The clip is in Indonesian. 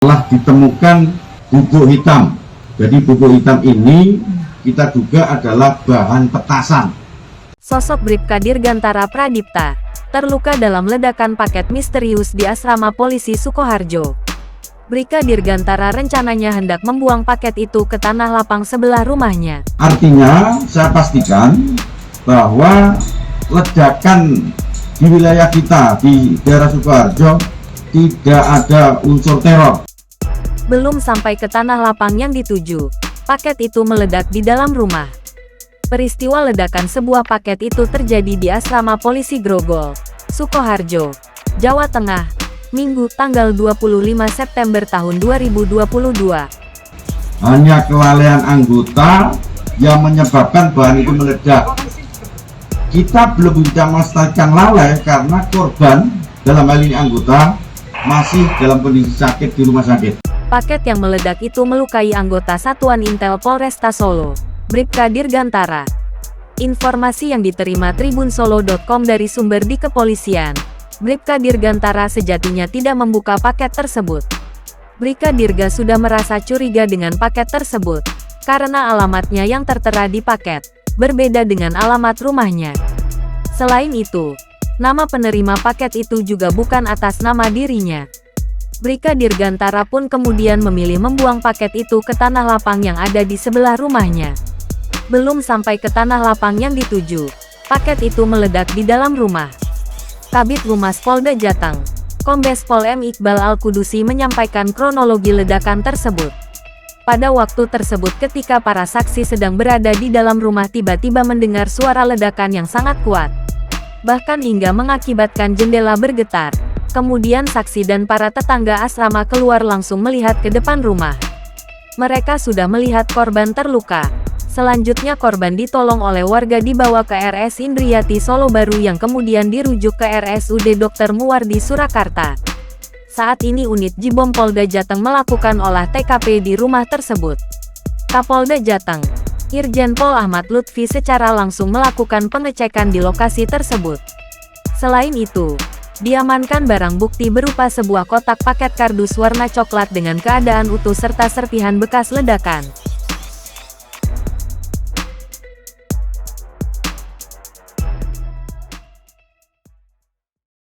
telah ditemukan bubuk hitam. Jadi bubuk hitam ini kita duga adalah bahan petasan. Sosok Bribka Dirgantara Pradipta terluka dalam ledakan paket misterius di asrama polisi Sukoharjo. Bribka Dirgantara rencananya hendak membuang paket itu ke tanah lapang sebelah rumahnya. Artinya, saya pastikan bahwa ledakan di wilayah kita di daerah Sukoharjo tidak ada unsur teror. Belum sampai ke tanah lapang yang dituju, paket itu meledak di dalam rumah. Peristiwa ledakan sebuah paket itu terjadi di asrama polisi Grogol, Sukoharjo, Jawa Tengah, Minggu tanggal 25 September tahun 2022. Hanya kelalaian anggota yang menyebabkan bahan itu meledak. Kita belum bisa memastikan lalai karena korban, dalam hal ini anggota, masih dalam kondisi sakit di rumah sakit. Paket yang meledak itu melukai anggota Satuan Intel Polresta Solo, Bribka Dirgantara. Informasi yang diterima tribunsolo.com dari sumber di kepolisian, Bribka Dirgantara sejatinya tidak membuka paket tersebut. Bribka Dirga sudah merasa curiga dengan paket tersebut, karena alamatnya yang tertera di paket berbeda dengan alamat rumahnya. Selain itu, nama penerima paket itu juga bukan atas nama dirinya. Bribka Dirgantara pun kemudian memilih membuang paket itu ke tanah lapang yang ada di sebelah rumahnya. Belum sampai ke tanah lapang yang dituju, paket itu meledak di dalam rumah. Kabid Humas Polda Jateng, Kombes Pol M. Iqbal Al-Kudusi menyampaikan kronologi ledakan tersebut. Pada waktu tersebut ketika para saksi sedang berada di dalam rumah tiba-tiba mendengar suara ledakan yang sangat kuat. Bahkan hingga mengakibatkan jendela bergetar. Kemudian saksi dan para tetangga asrama keluar langsung melihat ke depan rumah. Mereka sudah melihat korban terluka. Selanjutnya korban ditolong oleh warga dibawa ke RS Indriati Solo Baru yang kemudian dirujuk ke RSUD Dr. Muwardi Surakarta. Saat ini unit Jibom Polda Jateng melakukan olah TKP di rumah tersebut. Kapolda Jateng, Irjen Pol Ahmad Lutfi secara langsung melakukan pengecekan di lokasi tersebut. Selain itu, diamankan barang bukti berupa sebuah kotak paket kardus warna coklat dengan keadaan utuh serta serpihan bekas ledakan.